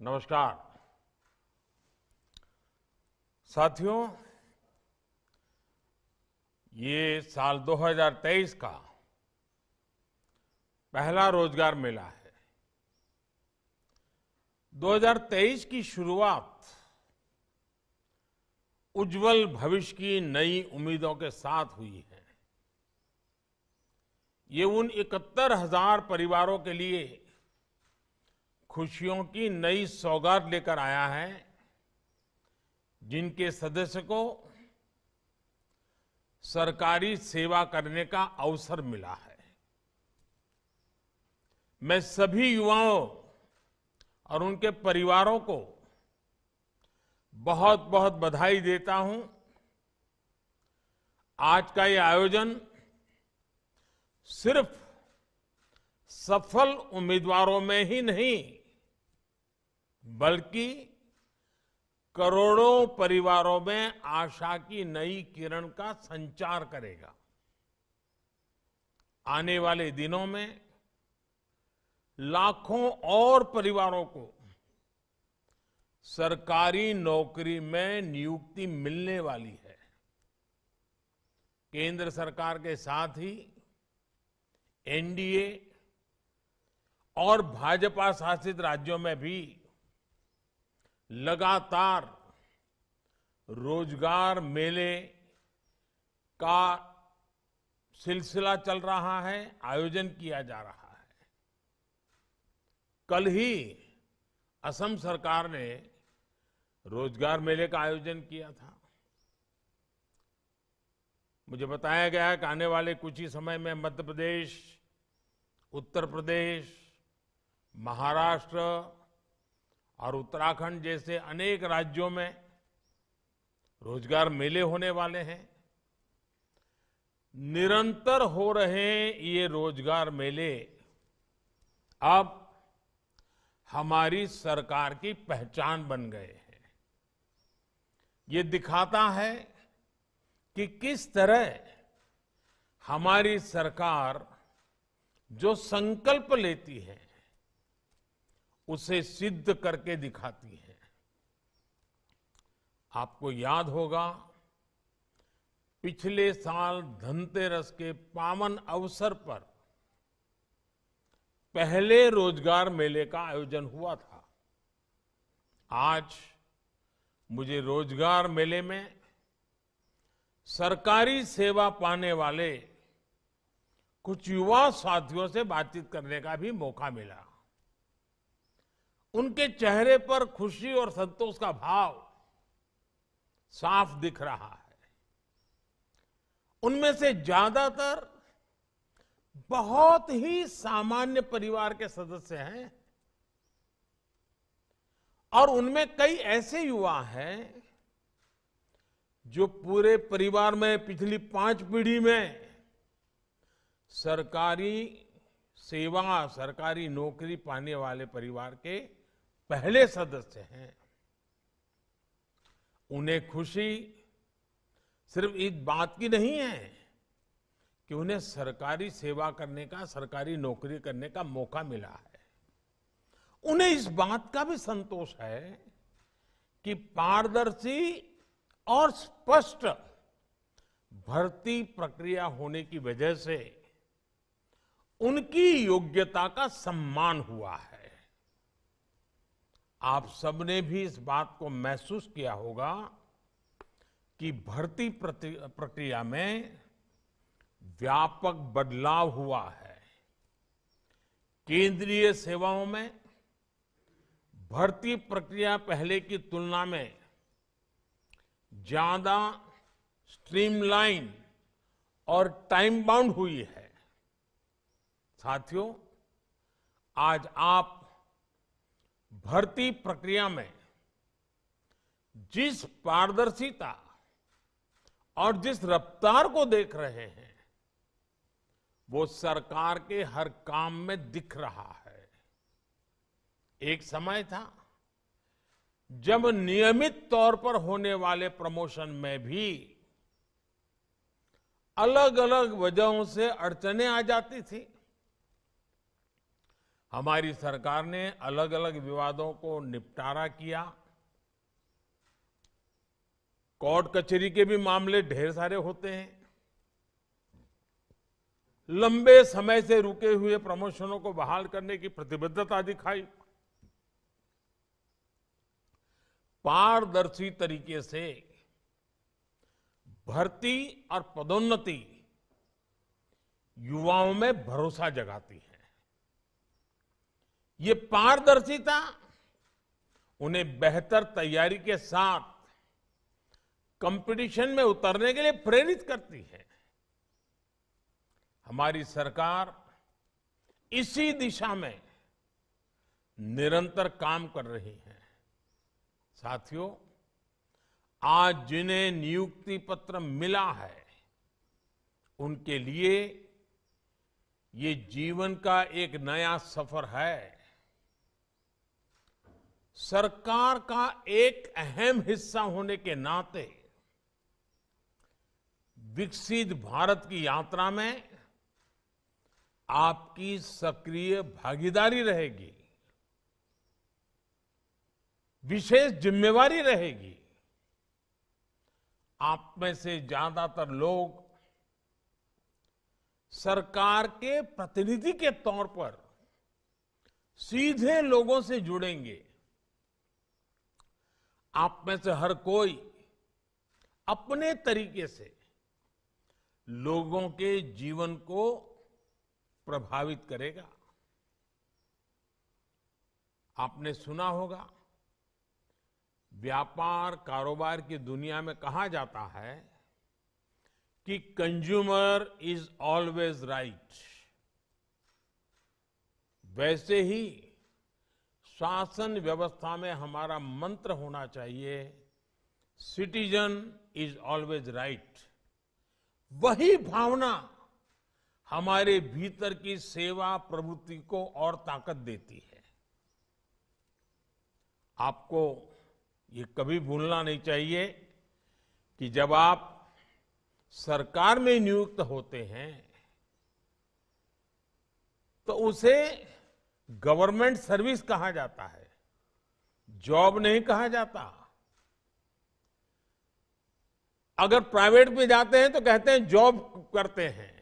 नमस्कार साथियों, ये साल 2023 का पहला रोजगार मेला है। 2023 की शुरुआत उज्जवल भविष्य की नई उम्मीदों के साथ हुई है। ये उन 71,000 परिवारों के लिए खुशियों की नई सौगात लेकर आया है जिनके सदस्य को सरकारी सेवा करने का अवसर मिला है। मैं सभी युवाओं और उनके परिवारों को बहुत बहुत बधाई देता हूं। आज का ये आयोजन सिर्फ सफल उम्मीदवारों में ही नहीं बल्कि करोड़ों परिवारों में आशा की नई किरण का संचार करेगा। आने वाले दिनों में लाखों और परिवारों को सरकारी नौकरी में नियुक्ति मिलने वाली है। केंद्र सरकार के साथ ही एनडीए और भाजपा शासित राज्यों में भी लगातार रोजगार मेले का सिलसिला चल रहा है, आयोजन किया जा रहा है। कल ही असम सरकार ने रोजगार मेले का आयोजन किया था। मुझे बताया गया है कि आने वाले कुछ ही समय में मध्य प्रदेश, उत्तर प्रदेश, महाराष्ट्र और उत्तराखंड जैसे अनेक राज्यों में रोजगार मेले होने वाले हैं। निरंतर हो रहे ये रोजगार मेले अब हमारी सरकार की पहचान बन गए हैं। ये दिखाता है कि किस तरह हमारी सरकार जो संकल्प लेती है उसे सिद्ध करके दिखाती है। आपको याद होगा, पिछले साल धनतेरस के पावन अवसर पर पहले रोजगार मेले का आयोजन हुआ था। आज मुझे रोजगार मेले में सरकारी सेवा पाने वाले कुछ युवा साथियों से बातचीत करने का भी मौका मिला। उनके चेहरे पर खुशी और संतोष का भाव साफ दिख रहा है। उनमें से ज्यादातर बहुत ही सामान्य परिवार के सदस्य हैं और उनमें कई ऐसे युवा हैं जो पूरे परिवार में पिछली 5 पीढ़ी में सरकारी सेवा, सरकारी नौकरी पाने वाले परिवार के पहले सदस्य हैं। उन्हें खुशी सिर्फ इस बात की नहीं है कि उन्हें सरकारी सेवा करने का, सरकारी नौकरी करने का मौका मिला है। उन्हें इस बात का भी संतोष है कि पारदर्शी और स्पष्ट भर्ती प्रक्रिया होने की वजह से उनकी योग्यता का सम्मान हुआ है। आप सबने भी इस बात को महसूस किया होगा कि भर्ती प्रक्रिया में व्यापक बदलाव हुआ है। केंद्रीय सेवाओं में भर्ती प्रक्रिया पहले की तुलना में ज्यादा स्ट्रीमलाइन और टाइम बाउंड हुई है। साथियों, आज आप भर्ती प्रक्रिया में जिस पारदर्शिता और जिस रफ्तार को देख रहे हैं वो सरकार के हर काम में दिख रहा है। एक समय था जब नियमित तौर पर होने वाले प्रमोशन में भी अलग अलग वजहों से अड़चनें आ जाती थी। हमारी सरकार ने अलग अलग विवादों को निपटारा किया। कोर्ट कचहरी के भी मामले ढेर सारे होते हैं। लंबे समय से रुके हुए प्रमोशनों को बहाल करने की प्रतिबद्धता दिखाई। पारदर्शी तरीके से भर्ती और पदोन्नति युवाओं में भरोसा जगाती है। ये पारदर्शिता उन्हें बेहतर तैयारी के साथ कंपटीशन में उतरने के लिए प्रेरित करती है। हमारी सरकार इसी दिशा में निरंतर काम कर रही है। साथियों, आज जिन्हें नियुक्ति पत्र मिला है, उनके लिए ये जीवन का एक नया सफर है। सरकार का एक अहम हिस्सा होने के नाते विकसित भारत की यात्रा में आपकी सक्रिय भागीदारी रहेगी, विशेष जिम्मेवारी रहेगी। आप में से ज्यादातर लोग सरकार के प्रतिनिधि के तौर पर सीधे लोगों से जुड़ेंगे। आप में से हर कोई अपने तरीके से लोगों के जीवन को प्रभावित करेगा। आपने सुना होगा, व्यापार कारोबार की दुनिया में कहा जाता है कि कंज्यूमर इज ऑलवेज राइट। वैसे ही शासन व्यवस्था में हमारा मंत्र होना चाहिए, सिटीजन इज ऑलवेज राइट। वही भावना हमारे भीतर की सेवा प्रवृत्ति को और ताकत देती है। आपको ये कभी भूलना नहीं चाहिए कि जब आप सरकार में नियुक्त होते हैं तो उसे गवर्नमेंट सर्विस कहा जाता है, जॉब नहीं कहा जाता। अगर प्राइवेट में जाते हैं तो कहते हैं जॉब करते हैं,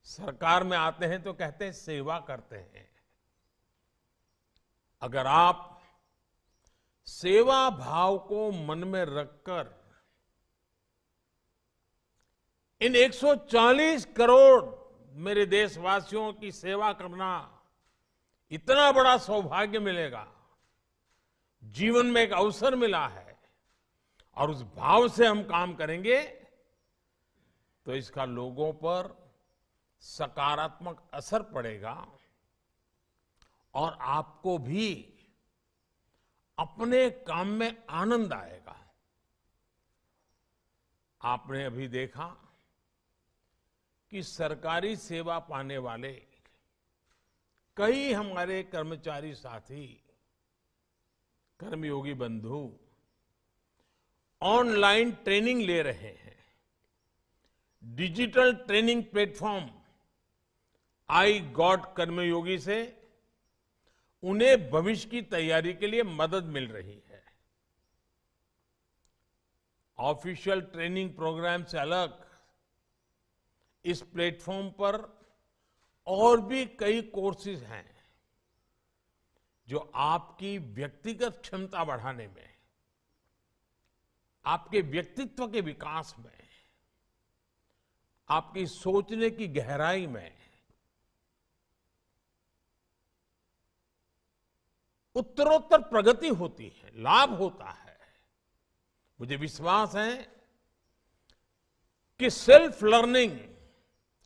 सरकार में आते हैं तो कहते हैं सेवा करते हैं। अगर आप सेवा भाव को मन में रखकर इन 140 करोड़ मेरे देशवासियों की सेवा करना इतना बड़ा सौभाग्य मिलेगा, जीवन में एक अवसर मिला है, और उस भाव से हम काम करेंगे तो इसका लोगों पर सकारात्मक असर पड़ेगा और आपको भी अपने काम में आनंद आएगा। आपने अभी देखा कि सरकारी सेवा पाने वाले कई हमारे कर्मचारी साथी, कर्मयोगी बंधु ऑनलाइन ट्रेनिंग ले रहे हैं। Digital training platform iGOT Karmayogi से उन्हें भविष्य की तैयारी के लिए मदद मिल रही है। ऑफिशियल ट्रेनिंग प्रोग्राम से अलग इस प्लेटफॉर्म पर और भी कई कोर्सेज हैं जो आपकी व्यक्तिगत क्षमता बढ़ाने में, आपके व्यक्तित्व के विकास में, आपकी सोचने की गहराई में उत्तरोत्तर प्रगति होती है, लाभ होता है। मुझे विश्वास है कि सेल्फ लर्निंग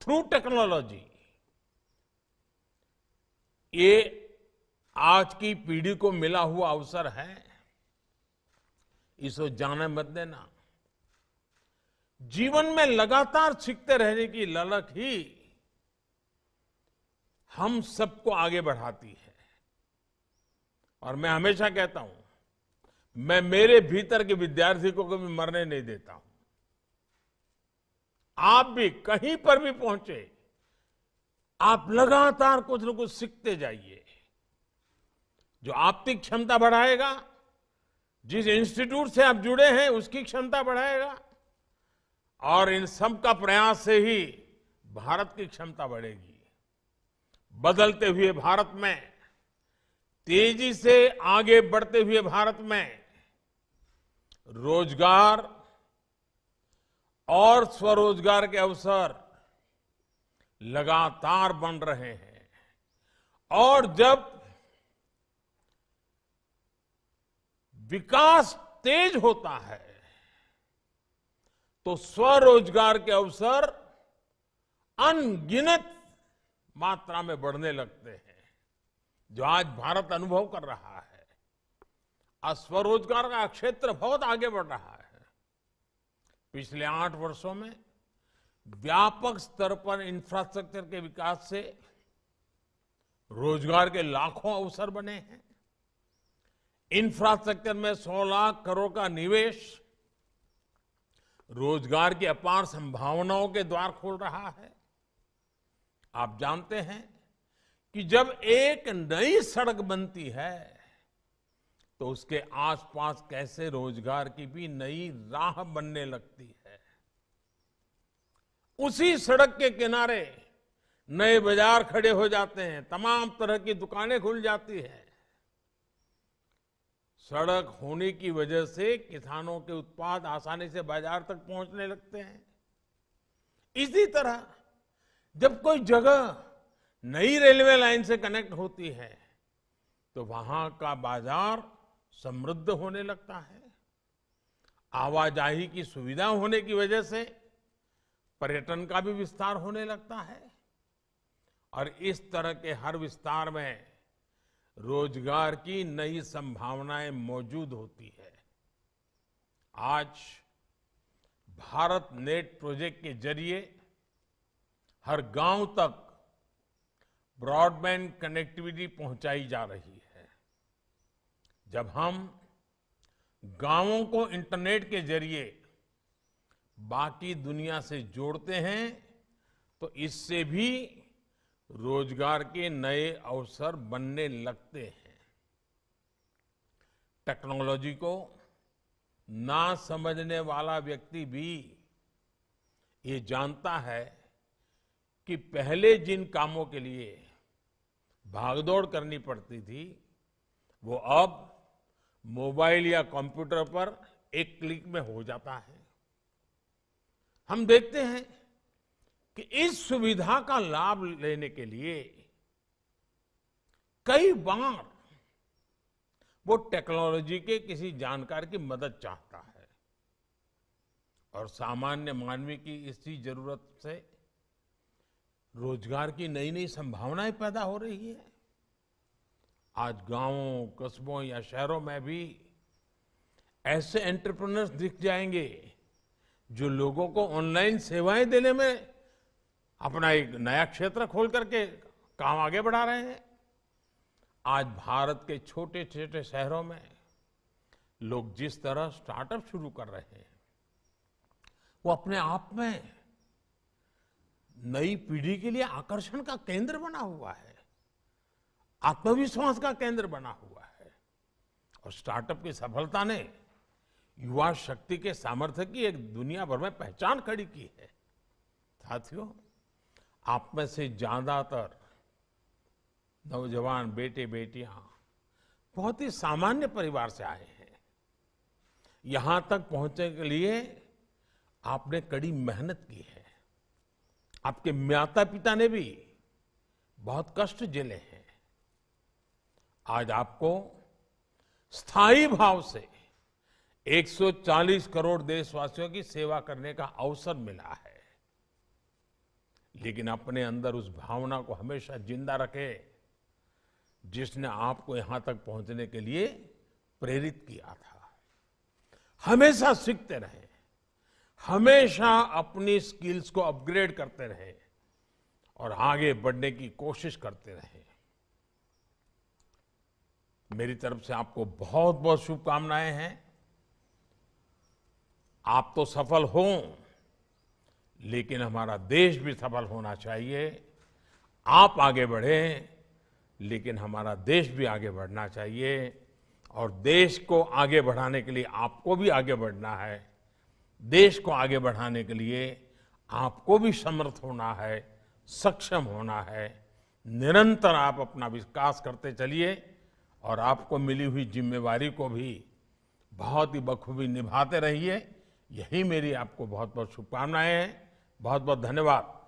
थ्रू टेक्नोलॉजी ये आज की पीढ़ी को मिला हुआ अवसर है, इसको जाने मत देना। जीवन में लगातार सीखते रहने की ललक ही हम सबको आगे बढ़ाती है। और मैं हमेशा कहता हूं, मैं मेरे भीतर के विद्यार्थी को कभी मरने नहीं देता हूं। आप भी कहीं पर भी पहुंचे, आप लगातार कुछ न कुछ सीखते जाइए। जो आपकी क्षमता बढ़ाएगा, जिस इंस्टीट्यूट से आप जुड़े हैं उसकी क्षमता बढ़ाएगा, और इन सब का प्रयास से ही भारत की क्षमता बढ़ेगी। बदलते हुए भारत में, तेजी से आगे बढ़ते हुए भारत में रोजगार और स्वरोजगार के अवसर लगातार बन रहे हैं। और जब विकास तेज होता है तो स्वरोजगार के अवसर अनगिनत मात्रा में बढ़ने लगते हैं, जो आज भारत अनुभव कर रहा है। आज स्वरोजगार का क्षेत्र बहुत आगे बढ़ रहा है। पिछले 8 वर्षों में व्यापक स्तर पर इंफ्रास्ट्रक्चर के विकास से रोजगार के लाखों अवसर बने हैं। इंफ्रास्ट्रक्चर में 100 लाख करोड़ का निवेश रोजगार की अपार संभावनाओं के द्वार खोल रहा है। आप जानते हैं कि जब एक नई सड़क बनती है तो उसके आसपास कैसे रोजगार की भी नई राह बनने लगती है। उसी सड़क के किनारे नए बाजार खड़े हो जाते हैं, तमाम तरह की दुकानें खुल जाती हैं। सड़क होने की वजह से किसानों के उत्पाद आसानी से बाजार तक पहुंचने लगते हैं। इसी तरह जब कोई जगह नई रेलवे लाइन से कनेक्ट होती है तो वहां का बाजार समृद्ध होने लगता है। आवाजाही की सुविधा होने की वजह से पर्यटन का भी विस्तार होने लगता है, और इस तरह के हर विस्तार में रोजगार की नई संभावनाएं मौजूद होती है। आज भारत नेट प्रोजेक्ट के जरिए हर गांव तक ब्रॉडबैंड कनेक्टिविटी पहुंचाई जा रही है। जब हम गांवों को इंटरनेट के जरिए बाकी दुनिया से जोड़ते हैं तो इससे भी रोजगार के नए अवसर बनने लगते हैं। टेक्नोलॉजी को ना समझने वाला व्यक्ति भी ये जानता है कि पहले जिन कामों के लिए भागदौड़ करनी पड़ती थी वो अब मोबाइल या कंप्यूटर पर एक क्लिक में हो जाता है। हम देखते हैं कि इस सुविधा का लाभ लेने के लिए कई बार वो टेक्नोलॉजी के किसी जानकार की मदद चाहता है, और सामान्य मानवी की इसी जरूरत से रोजगार की नई नई संभावनाएं पैदा हो रही है। आज गांवों, कस्बों या शहरों में भी ऐसे एंटरप्रेन्योर्स दिख जाएंगे जो लोगों को ऑनलाइन सेवाएं देने में अपना एक नया क्षेत्र खोल करके काम आगे बढ़ा रहे हैं। आज भारत के छोटे छोटे शहरों में लोग जिस तरह स्टार्टअप शुरू कर रहे हैं वो अपने आप में नई पीढ़ी के लिए आकर्षण का केंद्र बना हुआ है, आत्मविश्वास का केंद्र बना हुआ है। और स्टार्टअप की सफलता ने युवा शक्ति के सामर्थ्य की एक दुनिया भर में पहचान खड़ी की है। साथियों, आप में से ज्यादातर नौजवान बेटे बेटियां बहुत ही सामान्य परिवार से आए हैं। यहां तक पहुंचने के लिए आपने कड़ी मेहनत की है। आपके माता पिता ने भी बहुत कष्ट झेले हैं। आज आपको स्थायी भाव से 140 करोड़ देशवासियों की सेवा करने का अवसर मिला है। लेकिन अपने अंदर उस भावना को हमेशा जिंदा रखें जिसने आपको यहां तक पहुंचने के लिए प्रेरित किया था। हमेशा सीखते रहें, हमेशा अपनी स्किल्स को अपग्रेड करते रहें और आगे बढ़ने की कोशिश करते रहें। मेरी तरफ से आपको बहुत बहुत शुभकामनाएं हैं। आप तो सफल हों, लेकिन हमारा देश भी सफल होना चाहिए। आप आगे बढ़ें, लेकिन हमारा देश भी आगे बढ़ना चाहिए और देश को आगे बढ़ाने के लिए आपको भी आगे बढ़ना है। देश को आगे बढ़ाने के लिए आपको भी समर्थ होना है, सक्षम होना है। निरंतर आप अपना विकास करते चलिए और आपको मिली हुई जिम्मेवारी को भी बहुत ही बखूबी निभाते रहिए। यही मेरी आपको बहुत बहुत शुभकामनाएं हैं। बहुत बहुत धन्यवाद।